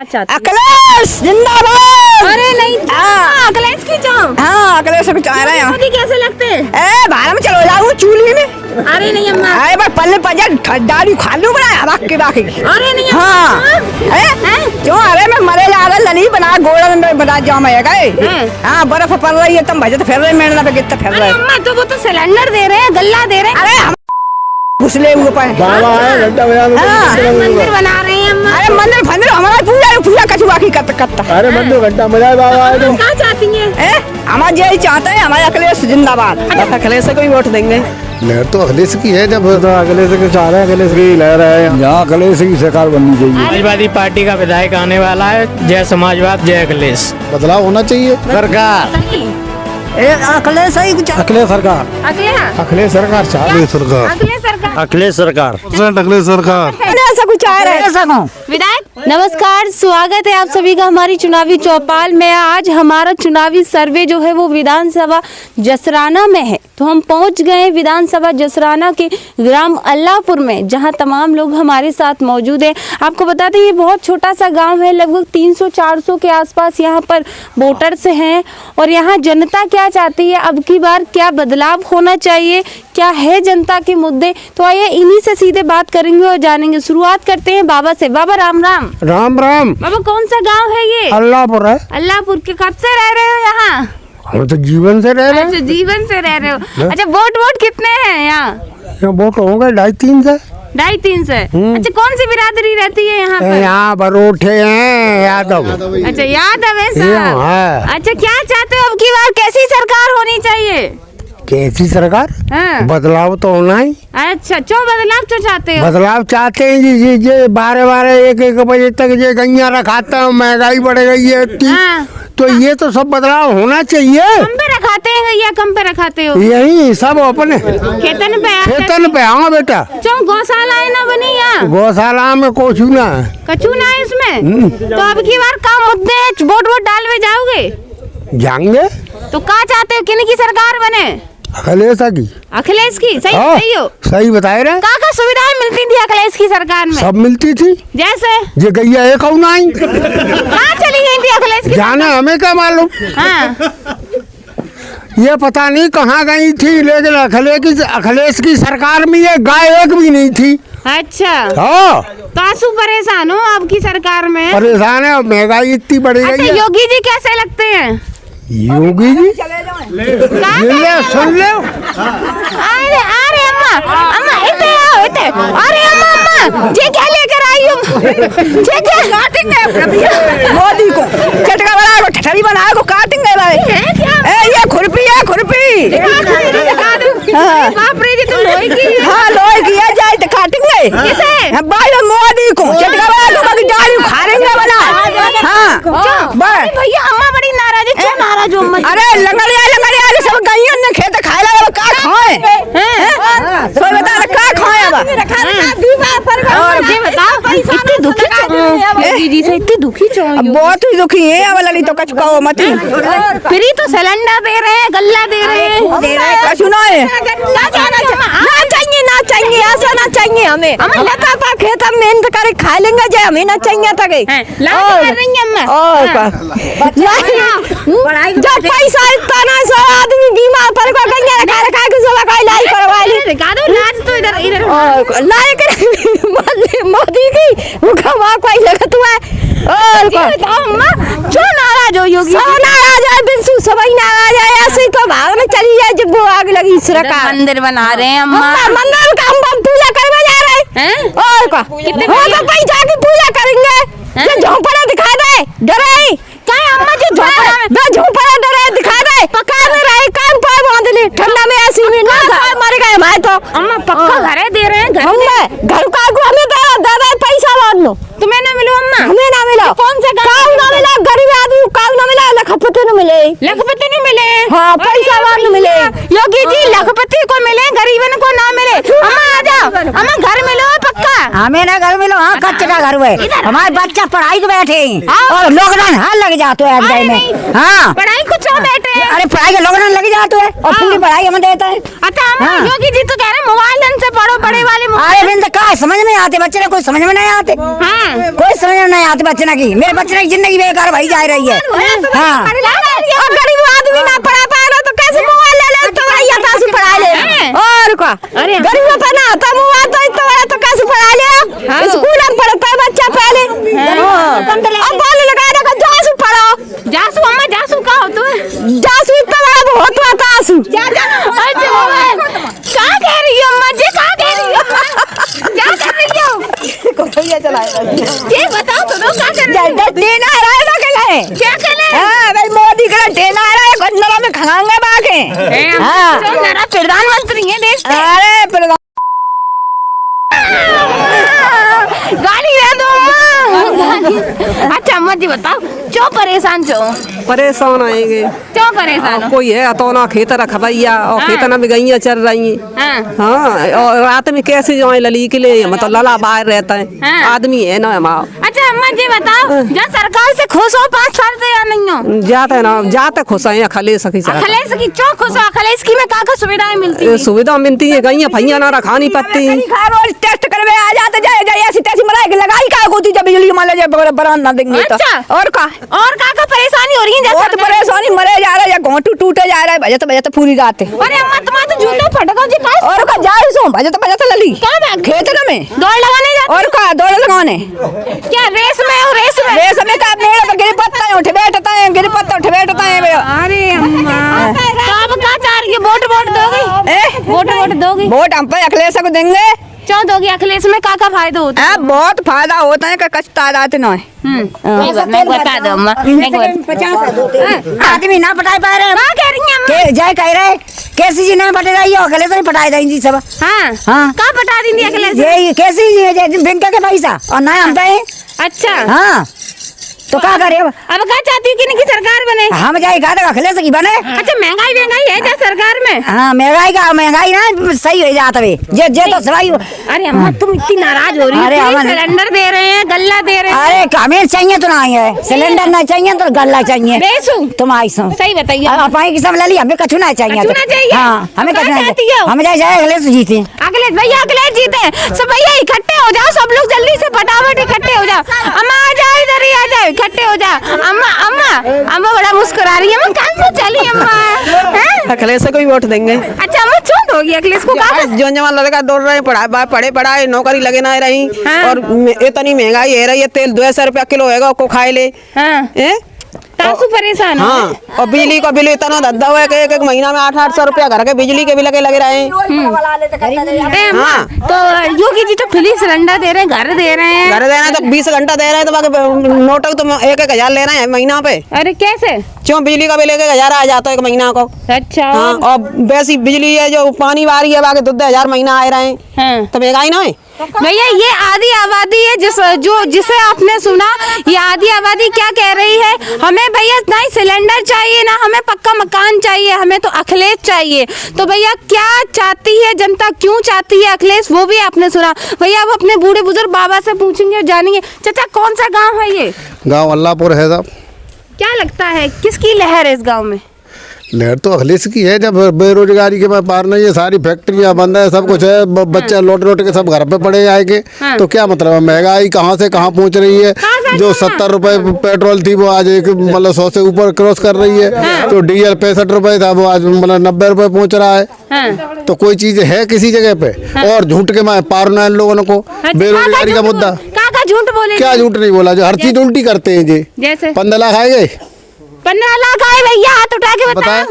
अखिलेश जिंदाबाद। अरे नहीं, अखिलेश की चाह। हाँ, अखिलेश को चाह रहे हैं। मोदी कैसे लगते हैं? बाहर में चलो जाऊँ चूल्हे में। अरे नहीं अम्मा, अरे मैं पल्ले पजा डाली खा लूँ बना बाकी बाकी। अरे नहीं हाँ क्यों? अरे मैं मरे जा रहा लली बना गोला में बना जाओ मैं गए। हाँ बर्फ पड़ रही है, तुम भजे तो फिर रहे मेरे ना कितना फिर रहे। अम्मा तो वो तो सिलेंडर दे रहे हैं, गल्ला दे रहे हैं। अरे हम घुसले हुए पाए मंदिर बना रहे हैं अम्मा। अरे मंदिर फंदिर हमारा पूजा कछु बाकी करता। अरे मंदिर घंटा मजा बाबा क्या चाहती हैं? हमारे यही चाहते हैं, हमारे अखिलेश जिंदाबाद। अखिलेश को ही वोट देंगे। लहर तो अखिलेश की है, जब तो अखिलेश को चाह रहे हैं, अखिलेश की लहर है। यहाँ अखिलेश की सरकार बननी चाहिए। समाजवादी पार्टी का विधायक आने वाला है। जय समाजवाद जय अखिलेश। बदलाव होना चाहिए। सरकार अखिलेश ही अखिलेश सरकार अखिलेश सरकार अखिलेश सरकार अखिलेश सरकार अखिलेश सरकार ऐसा कुछ आ रहा है। विधायक नमस्कार, स्वागत है आप सभी का हमारी चुनावी चौपाल में। आज हमारा चुनावी सर्वे जो है वो विधानसभा जसराना में है, तो हम पहुंच गए विधानसभा जसराना के ग्राम अल्लाहपुर में, जहां तमाम लोग हमारे साथ मौजूद हैं। आपको बता दें ये बहुत छोटा सा गांव है, लगभग 300-400 के आसपास यहाँ पर वोटर्स हैं। और यहाँ जनता क्या चाहती है, अब की बार क्या बदलाव होना चाहिए, क्या है जनता के मुद्दे, तो आइए इन्हीं से सीधे बात करेंगे और जानेंगे। शुरुआत करते हैं बाबा से। बाबा राम राम। राम राम। बाबा कौन सा गांव है ये? अल्लाहपुर है। अल्लाहपुर के कब से रह रहे हो यहाँ? हम तो जीवन से रह रहे हैं। अच्छा जीवन से रह रहे हो। अच्छा वोट कितने हैं यहाँ? वोट होंगे 2.5-3 से। 2.5-3 से। अच्छा कौन सी बिरादरी रहती है यहाँ पर? यहाँ बरोठे हैं यादव। अच्छा यादव है सर। हाँ। अच्छा क्या चाहते हो अब की बार कैसी सरकार होनी चाहिए? कैसी सरकार? हाँ। बदलाव तो होना ही। अच्छा क्यों बदलाव क्यों चाहते हो? बदलाव चाहते हैं जी, जे 12-12 1-1 बजे तक जे गैया रखाते हैं, महंगाई बढ़ गई है इतनी। हाँ। तो ये तो सब बदलाव होना चाहिए। कम पे रखाते हैं या कम पे रखाते हो? यही सब अपने खेतन पे। खेतन पे। हाँ बेटा, क्यों गौशाला है ना बनी यहाँ? गौशाला में कुछ ना है। कछु ना है इसमें। तो अब की बार का मुद्दे वोट डालवे जाओगे? जाएंगे। तो क्या चाहते हो, किन की सरकार बने? अखिलेश की। सही हाँ, सही हो। सही बताए रहे। क्या सुविधाएं मिलती थी अखिलेश की सरकार में? सब मिलती थी। जैसे ये गैया एक नहीं कहाँ चली गई थी अखिलेश की? जाने हमें क्या मालूम। हाँ। ये पता नहीं कहाँ गई थी, लेकिन अखिलेश की सरकार में ये गाय एक भी नहीं थी। अच्छा हाँ। तो आंसू परेशान हो अब की सरकार में? परेशान है, महंगाई इतनी बढ़ गई अच्छा है। योगी जी कैसे लगते हैं? योगी जी सुन ले। अरे अरे अम्मा इतने आओ इतने। अरे अम्मा ये क्या लेकर आई हो? ये क्या काटेंगे मोदी को चटका बना को ठठरी बना को काटेंगे भाई। ये खुरपी है खुरपी। बाप रे जी तुम लोही की। हाँ लोही की है, जाए तो काटेंगे। किसे? भाई मोदी को चटका बना को बाकी डाली खाएंगे बना। हाँ बस भैया अम्मा बड़ी नाराज है। क्यों नाराज हो अम्मा? अरे लंगड़िया सब गईयों ने खेत खाए लगा का खाए। सोई बता का खाए अब। और ये बताओ इतनी दुखी योगी जी से, इतनी दुखी क्यों? बहुत ही दुखी है अब लली तो कछु कहो मत। फ्री तो सिलेंडर दे रहे हैं, गल्ला दे रहे हैं, कछु ना है। ना चाहिए ऐसा ना चाहिए हमें। हमें लता था खेत में मेहनत करे खा लेंगे, जे हमें ना चाहिए था गई। जब पैसा इतना ना सो आदमी बीमार पड़ को गंगा रखा के सब का इलाज करवा ली। लाज तो इधर लायक मोदी की वो खवा कोई लगत हुआ। और अम्मा क्यों नाराज हो योगी? सब नाराज है, बिल्कुल सभी नाराज है। ऐसे ही तो भाग में चली जाए जब वो आग लगी सरकार। मंदिर बना रहे हैं अम्मा। मंदिर का हम पूजा करने जा रहे हैं। और का तो पैसा की पूजा करेंगे। ये झोंपड़ा दिखा दे डरे क्या अम्मा जो झोंपड़ा डरे दिखा दे। पका में रहे कान पाए बांध ली ठंडा में ऐसी में ना मर गए हमारे तो। अम्मा पक्का घर दे रहे हैं। घर का हमें दादा पैसा बांध लो। तुम्हें ना मिलो अम्मा? हमें ना मिला। कौन सा काऊ ना मिला, गरीब आदमी काऊ ना मिला, लखपति न मिले। लखपति नहीं मिले? हाँ पैसा वाले मिले। योगी जी लखपति को मिले, गरीबन को ना मिले। अम्मा आ जाओ, अम्मा घर मिलो पक्का। हमें ना घर मिलो। हाँ कच्चे का घर हुए हमारे बच्चा पढ़ाई के बैठे और लॉकडाउन हाल लग जाते हैं में। हाँ पढ़ाई कुछ बैठे अरे पढ़ाई के लोग लग जाते हैं और पूरी पढ़ाई हमें देता है। अच्छा अम्मा, हाँ। योगी जी तो कह रहे हैं मोबाइल से पढ़ो, बड़े वाले अरे बिंद का समझ में आते बच्चे ने, कोई समझ में नहीं आते, कोई समझ में नहीं आते बच्चे की। मेरे बच्चे की जिंदगी बेकार भाई जा रही है। हाँ और गरीब आदमी ना पढ़ा पाएगा तो कैसे मोबाइल ले ले, तो भैया कैसे पढ़ा ले? और क्या, अरे गरीबों पर ना आता मोबाइल तो इतना बड़ा तो कैसे पढ़ा ले? स्कूल में पढ़ता है बच्चा पहले, अब बोल लगा रखा जासू पढ़ो। जासू अम्मा, जासू का हो तू? जासू इतना बड़ा बहुत होता आसू। अच्छा क्या कह रही हो अम्मा जी, क्या कह रही हो? क्या कर रही हो? ये बताओ तो क्या कर रही हो? देना आ रहा है ना कहले, क्या कहले? हाँ भाई मोदी का देना आ रहा है, गंदरा में खाएंगे बाके। हाँ मेरा प्रधानमंत्री है देश के। अरे प्रधान गाली दे दो अम्मा। अच्छा अम्मा जी बताओ, क्यों परेशान छो? परेशान आएंगे। क्यों परेशान हो? कोई है तो ना खेत रख भैया और हाँ। खेत में गैया चल रही हाँ। हाँ, और रात में कैसे जाए लली के लिए, मतलब लला बाहर रहता है। हाँ। आदमी है ना हमारा। अच्छा अम्मा जी बताओ, जो सरकार से खुश हो 5 साल से या नहीं हो? जाते है ना, जाते खुश है खले सकी अखिलेश की क्यों खुश हो? अखिलेश की में क्या सुविधाएं मिलती है? सुविधा मिलती है, गैया भैया ना रखानी पड़ती। रोज टेस्ट करवे आ जाते, जाए जाए ऐसी तैसी मराई के लगाई का होती जब बिजली मान ले बरान ना देंगे तो। अच्छा। और का परेशानी हो रही है? बहुत परेशानी, मरे जा रहा है या घोंटू टूटे जा रहा है, बजत पूरी रात है। अरे अम्मा तुम्हारे तो जूते फटको जी का। और का जाए सो बजत लली क्या बात? खेत में दौड़ लगाने जाते? और का दौड़ लगाने क्या रेस में हो? रेस में? रेस में का मेरे पे गिर पत्ता है, उठ बैठता है, गिर पत्ता उठ बैठता है। अरे अम्मा तो अब क्या चाह रही है? वोट दोगी? वोट दोगी? वोट हम पे अखिलेश को देंगे। क्यों दोगी? अखिलेश में क्या फायदा होता है? बहुत फायदा होता है, कचता जाते ना है। मैं बता दो अम्मा। आदमी ना पटाई पा रहे, क्या कह रही हैं अम्मा? जय कह रहे कैसी जी नहीं पटे रही हो, अखिलेश नहीं पटाई देंगी सब। हाँ हाँ। क्या पटा दी अखिलेश? ये कैसी जी है बैंक के पैसा और ना हम पे। अच्छा हाँ तो क्या करे अब क्या चाहती हूँ कि इनकी सरकार बने? हम जाए कहा था अखिलेश की बने। अच्छा महंगाई है क्या सरकार में? हाँ महंगाई ना सही हो जाता है जे तो सवाई। अरे अम्मा तुम इतनी नाराज हो रही हो? अरे अम्मा सिलेंडर दे रहे हैं, गल्ला दे रहे हैं। अरे हमें चाहिए तो नहीं है, सिलेंडर नहीं चाहिए तो गल्ला चाहिए। बेसू तुम आई सो सही बताइए। अब की सब ले ली, हमें कछु नहीं चाहिए। कछु नहीं चाहिए? हाँ हमें तो कछु क्या नहीं चाहती हो? हम जाए अखिलेश जीते। अखिलेश भैया, अखिलेश जीते सब भैया, इकट्ठे हो जाओ सब लोग, जल्दी से फटाफट इकट्ठे हो जाओ। अम्मा आ जाओ, इधर ही आ जाओ, इकट्ठे हो जाओ। अम्मा अम्मा अम्मा बड़ा मुस्कुरा रही है। अम्मा कहाँ से चली अम्मा? अखिलेश को ही वोट देंगे। अच्छा अम्मा छूट होगी अखिलेश को? जो जवान लड़का दौड़ रहे पढ़े पढ़ाए नौकरी लगे ना रही। हाँ। और इतनी महंगाई है रही है, तेल 200 रुपया किलो है को खाए ले। हाँ। तासु परेशान हो? हाँ, और बिजली का बिल इतना धद्दा हुआ है कि एक महीना में 800 रुपया घर के बिजली के भी लगे रहे हैं। हाँ। तो योगी जी तो फ्री सिलेंडर दे रहे हैं, घर दे रहे हैं। घर देना तो 20 घंटा दे रहे हैं, तो बाकी नोट तो 1,000 ले रहे हैं महीना पे। अरे कैसे? क्यों बिजली का बिल 1,000 आ जाता है एक महीना को। अच्छा। हाँ, और वैसी बिजली है जो पानी वारी है बाकी 2,000 महीना आ रहे हैं। हाँ। तो महंगाई ना है भैया। ये आधी आबादी है जिसे आपने सुना, ये आधी आबादी क्या कह रही है? हमें भैया नहीं सिलेंडर चाहिए, ना हमें पक्का मकान चाहिए, हमें तो अखिलेश चाहिए। तो भैया क्या चाहती है जनता, क्यों चाहती है अखिलेश, वो भी आपने सुना। भैया अब अपने बूढ़े बुजुर्ग बाबा से पूछेंगे और जानेंगे। चाचा कौन सा गाँव है ये? गांव अल्लाहपुर है साहब। क्या लगता है किसकी लहर है इस गाँव में? लहर तो अखिलेश की है, जब बेरोजगारी के पार नहीं है, सारी फैक्ट्रियां बंद है, सब कुछ है, बच्चे लौट के सब घर पे पड़े आएंगे। तो क्या मतलब है, महंगाई कहाँ से कहाँ पहुँच रही है। जो 70 रुपए पेट्रोल थी वो आज एक मतलब 100 से ऊपर क्रॉस कर रही है। तो डीजल 65 रुपए था, वो आज मतलब 90 रुपए पहुँच रहा है। तो कोई चीज है किसी जगह पे, और झूठ के मैं पार ना इन लोगों को। बेरोजगारी का मुद्दा झूठ बोले? क्या झूठ नहीं बोला, जो हर चीज उल्टी करते हैं जी। जैसे 15 लाख आए गए, 15 लाख आए भैया, हाथ उठा के बताओ।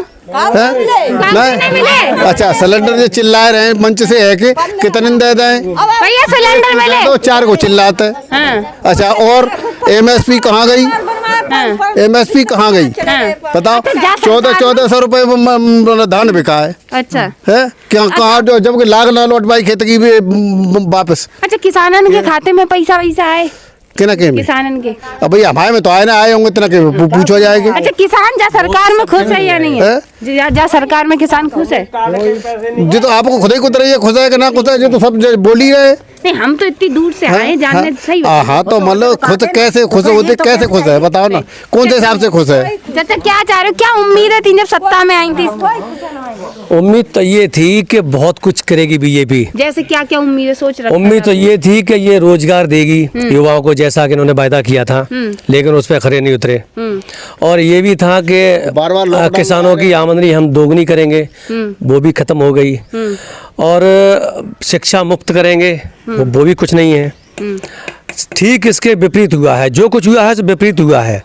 नहीं मिले? अच्छा सिलेंडर जो चिल्ला रहे हैं मंच से है कि कितने दे दें भैया सिलेंडर मिले? 2-4 को चिल्लाते हैं। हाँ। अच्छा और MSP कहाँ गई? MSP कहाँ गई बताओ? 1400 रुपए धान बिका है। अच्छा है क्या कहाँ, जो जबकि लाख ना लौट पाई खेती की भी वापस। अच्छा किसानन के खाते में पैसा आए? किना के में? किसानन के। अब भैया हमारे में तो आए ना आए होंगे, इतना के पूछो जाएगी। अच्छा किसान जा सरकार में खुश है या नहीं है? जा सरकार में किसान खुश है? जो तो आपको खुद ही खुद रही है, खुश है कि ना खुश है, जो तो सब बोली रहे। नहीं हम तो इतनी दूर से आए जानने सही बताओ। हाँ तो मतलब खुद कैसे खुश होते, कैसे खुश है बताओ ना, कौन से हिसाब से खुश है? चाचा क्या चाह रहे हो, क्या उम्मीद है थी जब सत्ता में आई थी? उम्मीद तो ये थी कि बहुत कुछ करेगी बीजेपी। जैसे क्या क्या उम्मीद है सोच रखा उम्मीद तो ये थी कि ये रोजगार देगी युवाओं को, जैसा कि इन्होंने वायदा किया था, लेकिन उस पर खरे नहीं उतरे। और ये भी था कि बार-बार किसानों की आमदनी हम दोगुनी करेंगे, वो भी खत्म हो गई। और शिक्षा मुक्त करेंगे, वो भी कुछ नहीं है। ठीक इसके विपरीत हुआ है, जो कुछ हुआ है सो विपरीत हुआ है।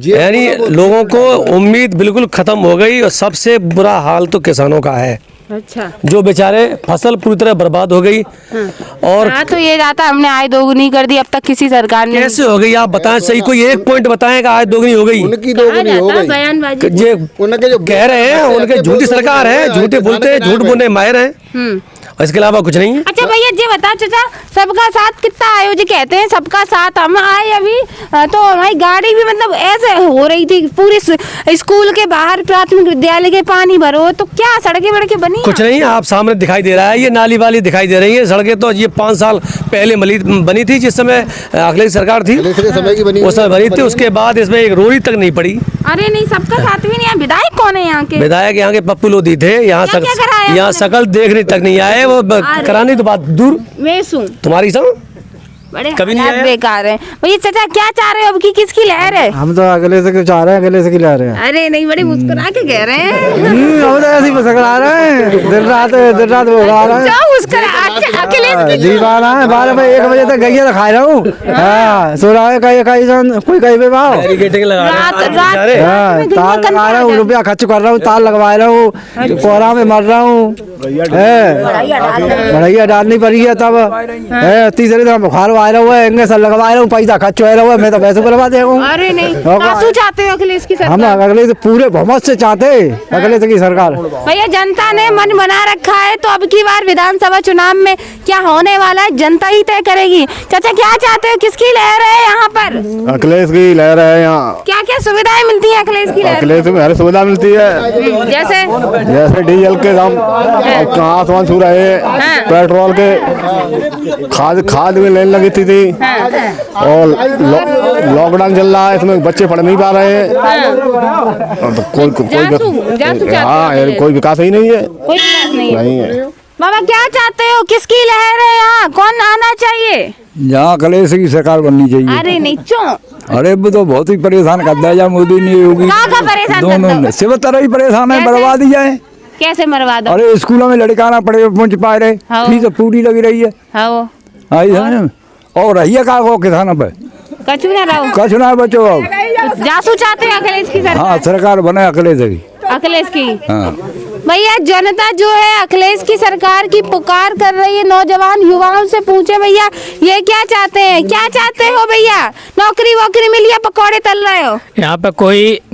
यानी लोगों को उम्मीद बिल्कुल खत्म हो गई और सबसे बुरा हाल तो किसानों का है। अच्छा जो बेचारे फसल पूरी तरह बर्बाद हो गई। और तो ये जाता हमने आय दोगुनी कर दी, अब तक किसी सरकार ने कैसे हो गई आप बताएं, सही कोई एक पॉइंट बताएं कि आज दोगुनी हो गई। उनकी दोगुनी हो गई, बयानबाजी ये उनके जो कह रहे हैं उनके झूठी सरकार है, झूठे बोलते हैं, झूठ बोलने माहिर हैं, इसके अलावा कुछ नहीं है। अच्छा भैया जी बताओ चाचा, सबका साथ कितना आयो जी कहते हैं सबका साथ, हम आए अभी तो हमारी गाड़ी भी मतलब ऐसे हो रही थी पूरी स्कूल के बाहर प्राथमिक विद्यालय के पानी भरो, तो क्या सड़कें वड़कें बनी? कुछ नहीं, आप सामने दिखाई दे रहा है, ये नाली वाली दिखाई दे रही है। सड़कें तो ये 5 साल पहले बनी थी, जिस समय अखिलेश सरकार थी, समय की बनी, उस समय बनी थी। उसके बाद इसमें एक रोड़ी तक नहीं पड़ी। अरे नहीं सबका साथ भी नहीं है। विधायक कौन है यहाँ के? विधायक यहाँ के पप्पू लोधी थे, यहाँ यहाँ शकल देखने तक नहीं आए, वो कराने तो बात दूर। तुम्हारी सब बड़े कभी नहीं हालात आया? बेकार है। भैया चाचा क्या चाह रहे हो अब की किसकी लहर है? हम तो अगले से चाह रहे हैं, अगले से खिला रहे हैं। अरे नहीं बड़े मुस्कुरा के कह रहे हैं। हम तो ऐसे ही मुस्कुरा रहे हैं, दिन रात वो गा रहे हैं। क्या मुस्कुरा? अच्छा अखिलेश की दीवाना है, 12 बजे 1 बजे तक गैया खा रहा हूँ। हाँ सो रहा है, कोई कहीं पे भाव बैरिकेडिंग लगा रहे हैं, रात बेचारे। हाँ, तार लगा रहा हूँ, रुपया खर्च कर रहा हूँ, तार लगवा रहा हूँ, कोहरा में मर रहा हूँ। बढ़िया डालनी पड़ी है तब तीसरे दिन बुखार आ रहा हुआ है, सब लगवा रहा हूँ, पैसा खर्च हो रहा है, मैं तो पैसे बर्बाद दे रहा हूँ। अरे नहीं कासू चाहते हो अखिलेश की हम सरकार? अगले से पूरे बहुमत से चाहते अगले से की सरकार। भैया जनता ने मन बना रखा है, तो अब की बार विधानसभा चुनाव में क्या होने वाला है जनता ही तय करेगी। चाचा क्या चाहते हो, किसकी लहर है यहाँ पर? अखिलेश की लहर है यहाँ। क्या क्या सुविधाएं मिलती हैं अखिलेश की लहर? अखिलेश में हर सुविधा मिलती है, जैसे डीजल के दाम कहाँ आसमान छू रहे हैं, पेट्रोल के, खाद में लाइन लगी थी और लॉकडाउन चल रहा है, इसमें बच्चे पढ़ नहीं पा रहे हैं। कोई विकास ही नहीं है, कोई विकास नहीं है। बाबा क्या चाहते हो, किसकी लहर है यहाँ, कौन आना चाहिए? यहाँ अखिलेश की सरकार बननी चाहिए। अरे नहीं क्यों? अरे वो तो बहुत ही परेशान करता है, मोदी ने होगी का परेशान दोनों ने सिर्फ तरह ही परेशान है, कैसे? बर्बाद ही जाए। कैसे मरवा दो? अरे स्कूलों में लड़का ना पढ़े पहुँच पा रहे, हाँ। फीस पूरी लगी रही है। हाँ आई समझ, और रहिए का वो किसानों पे कछु ना रहो, कछ ना बचो। अब जासू चाहते हो अखिलेश की सरकार? हाँ सरकार बने अखिलेश की। अखिलेश की हाँ भैया जनता जो है अखिलेश की सरकार की पुकार कर रही है। नौजवान युवाओं से पूछे भैया ये क्या चाहते हैं, क्या चाहते हो भैया? नौकरी वोकरी मिली है, पकौड़े तल रहे हो? यहाँ पे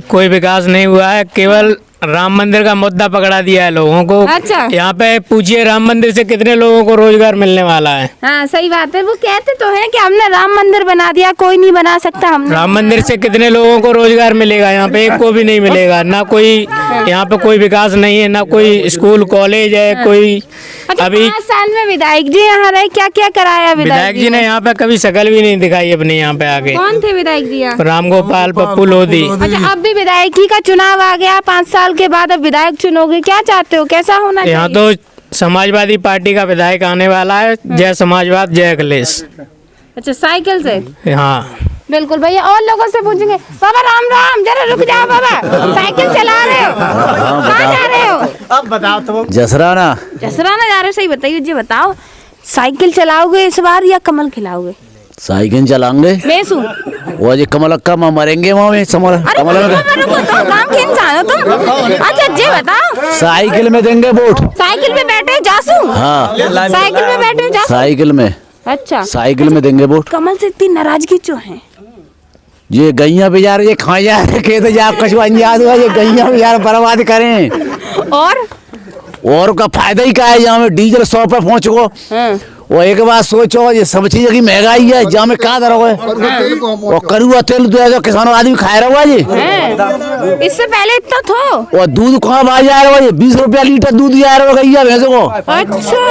कोई विकास नहीं हुआ है, केवल राम मंदिर का मुद्दा पकड़ा दिया है लोगों को। अच्छा। यहाँ पे पूछिए राम मंदिर से कितने लोगों को रोजगार मिलने वाला है। हाँ सही बात है, वो कहते तो हैं कि हमने राम मंदिर बना दिया, कोई नहीं बना सकता। हमने राम मंदिर से कितने लोगों को रोजगार मिलेगा? यहाँ पे एक को भी नहीं मिलेगा, ना कोई यहाँ पे कोई विकास नहीं है, ना कोई स्कूल कॉलेज है कोई। अच्छा, अभी 5 साल में विधायक जी यहाँ रहे, क्या क्या कराया विधायक जी ने यहाँ पे कभी शकल भी नहीं दिखाई अपने यहाँ पे आगे। कौन थे विधायक जी यहाँ? राम गोपाल, पप्पू लोधी। अच्छा अब भी विधायकी का चुनाव आ गया, 5 साल के बाद अब विधायक चुनोगे, क्या चाहते हो, कैसा होना यहाँ चाहिए? तो समाजवादी पार्टी का विधायक आने वाला है, जय समाजवाद जय अखिलेश। अच्छा साइकिल से? हाँ बिल्कुल भैया, और लोगों से पूछेंगे। बाबा राम राम, जरा रुक जाओ बाबा, साइकिल चला रहे हो, कहाँ जा रहे हो? अब बताओ तो। जसराना जा रहे हो, सही बताइए जी, बताओ साइकिल चलाओगे इस बार या कमल खिलाओगे? साइकिल चलाएंगे, बेसू वो जी कमल अक्का में मरेंगे वहाँ में कमल तुम काम के इंसान हो तुम। अच्छा जी बताओ, साइकिल में देंगे वोट। साइकिल पे बैठे हो जासू? हाँ साइकिल पे बैठे हो जासू? साइकिल में। अच्छा साइकिल में देंगे वोट। कमल से इतनी नाराजगी क्यों है? ये गैया बेजार ये खा जा रहे थे, आप कछु अंजाद हुआ, ये गैया बेजार बर्बाद करें और का फायदा ही क्या है? यहाँ में डीजल 100 पे पहुँच गो। वो एक बात सोचो, ये सब चीज की महंगाई है, जहाँ में क्या दर है और करुआ तेल 2000 किसानों आदमी खा रहा हुआ जी। इससे पहले इतना था। और दूध कहाँ आ जा रहा है, 20 रुपया लीटर दूध जा रहा है गैया भैंसों को। अच्छा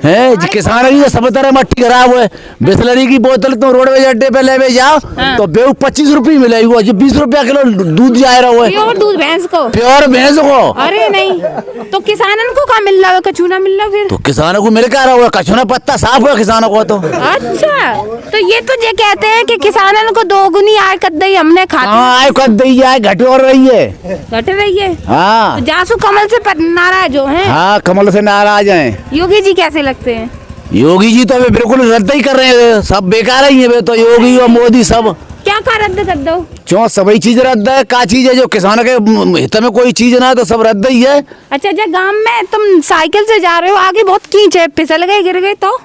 है जी, किसान की सब तरह मट्टी खराब है। बिस्लरी की बोतल तुम रोडवेज अड्डे पे ले जाओ तो बेव 25 रुपये मिलेगी, जो 20 रुपया किलो दूध जा रहा है। प्योर दूध भैंस को, प्योर भैंस को। अरे नहीं तो किसानन को कहाँ मिल रहा है, कछू ना मिल रहा फिर तो किसानों को मिल कर रहा है, कछू ना पत्ता साफ हुआ किसानों को। तो अच्छा तो ये तो ये कहते हैं कि किसानन को दोगुनी आय कर दी हमने खा हाँ आय कर दी है, घट और रही है, घट रही है। हाँ तो जासू कमल से नाराज हो हैं। हाँ कमल से नाराज हैं। योगी जी कैसे लगते हैं? योगी जी तो अभी बिल्कुल रद्द ही कर रहे हैं, सब बेकार ही है। तो योगी और मोदी सब क्या का रद्द कर दो? क्यों सभी चीज रद्द है, का चीज है जो किसानों के हित में कोई चीज ना है तो सब रद्द ही है। अच्छा जब गांव में तुम साइकिल से जा रहे हो, आगे बहुत कीच है, फिसल गए गिर गए तो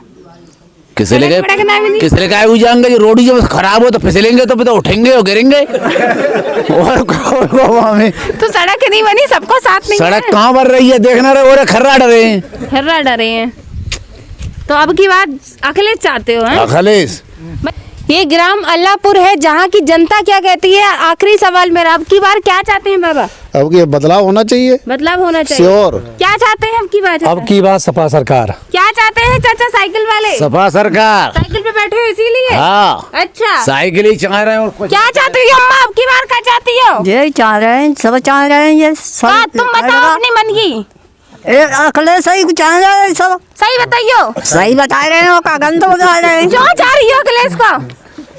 किसले गए, पड़कना भी नहीं। किसले का जाएंगे, जो रोड जब खराब हो तो फिसलेंगे तो उठेंगे और गिरेंगे। और हमें तो सड़क नहीं बनी, सबको साथ नहीं सड़क कहाँ बन रही है, देखना रहे और खर्रा डरे हैं, हर्रा डरे हैं। तो अब की बात अखिलेश चाहते हो? हैं अखिलेश ये ग्राम अल्लाहपुर है, जहाँ की जनता क्या कहती है? आखिरी सवाल मेरा, अब की बार क्या चाहते हैं बाबा? अब ये बदलाव होना चाहिए, बदलाव होना चाहिए। श्योर। क्या चाहते हैं अब की बार? अब की बात सपा सरकार। क्या चाहते हैं चाचा साइकिल वाले? सपा सरकार। साइकिल पे बैठे हो इसीलिए? हाँ अच्छा साइकिल ही चाह रहे हैं और कुछ। क्या चाहती हो अम्मा, अब की बार क्या चाहती हो? ये चाह रहे हैं, सब चाह रहे हैं ये हाँ, तुम बताओ अपनी मन की। अखिलेश सही चाह रहे हैं सब, सही बताइयो। सही बता रहे हैं, का गंद बता रहे हैं। क्यों चाह रही हो अखिलेश को?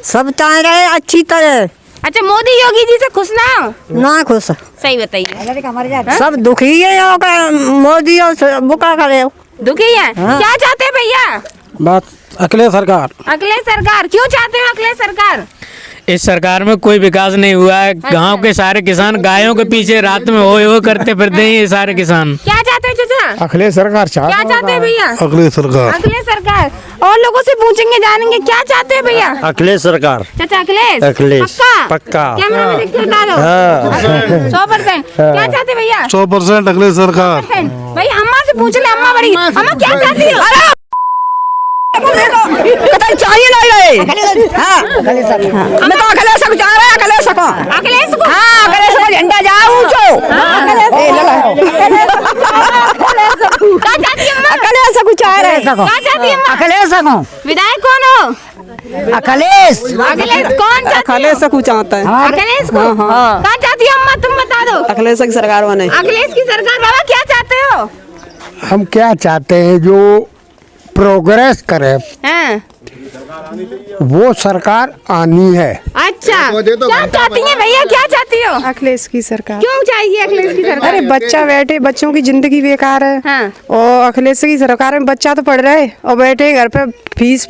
सब चाह रहे हैं अच्छी तरह, अच्छा मोदी योगी जी से खुश ना हो? ना खुश, सही बताइए। सब दुखी है यहाँ का, मोदी और बुका करे। दुखी है? क्या चाहते हैं भैया? बात अखिलेश सरकार। अखिलेश सरकार क्यों चाहते हो? अखिलेश सरकार इस सरकार में कोई विकास नहीं हुआ है। गांव के सारे किसान गायों के पीछे रात में हो करते फिरते हैं ये सारे किसान। क्या चाहते हैं चाचा? अखिलेश सरकार क्या चाहते हैं भैया? अखिलेश सरकार। अखिलेश सरकार। और लोगों से पूछेंगे, जानेंगे क्या चाहते हैं भैया? अखिलेश सरकार। चाचा अखिलेश? अखिलेश। पक्का? पक्का। कैमरा में देख के बता दो। 100%। क्या चाहते भैया? 100% अखिलेश सरकार। भैया अम्मा से पूछ ले, अम्मा बड़ी, अम्मा क्या चाहती हो? चाहिए नहीं रहे। हाँ मैं तो अखिलेश को चाह रहा है, अखिलेश को। अखिलेश को? हाँ अखिलेश को झंडा जाओ ऊंचो। क्या चाहती है अम्मा? अखिलेश को चाह रहे हैं। क्या चाहती है अम्मा? अखिलेश को। विधायक कौन हो? अखिलेश। अखिलेश कौन चाहती हो? अखिलेश को चाहता है। अखिलेश को? क्या चाहती है अम्मा, तुम बता दो। अखिलेश की सरकार बने। अखिलेश की सरकार। बाबा क्या चाहते हो? हम क्या चाहते हैं, जो प्रोग्रेस करे हाँ। वो सरकार आनी है। अच्छा क्या चाहती हैं भैया, क्या चाहती हो? अखिलेश की सरकार। क्यों चाहिए अखिलेश की सरकार? अरे बच्चा बैठे, बच्चों की जिंदगी बेकार है। हाँ। और अखिलेश की सरकार में बच्चा तो पढ़ रहे और बैठे घर पे, फीस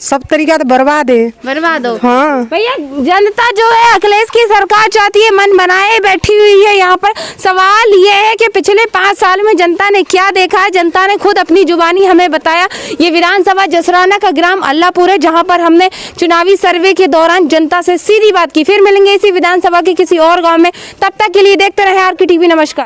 सब तरीका तो बर्बाद है। बर्बाद हो। हाँ भैया जनता जो है अखिलेश की सरकार चाहती है, मन बनाए बैठी हुई है यहाँ पर। सवाल ये है कि पिछले 5 साल में जनता ने क्या देखा है? जनता ने खुद अपनी जुबानी हमें बताया। ये विधानसभा जसराना का ग्राम अल्लाहपुर है, जहाँ पर हमने चुनावी सर्वे के दौरान जनता से सीधी बात की। फिर मिलेंगे इसी विधानसभा के किसी और गाँव में, तब तक के लिए देखते रहे RK TV। नमस्कार।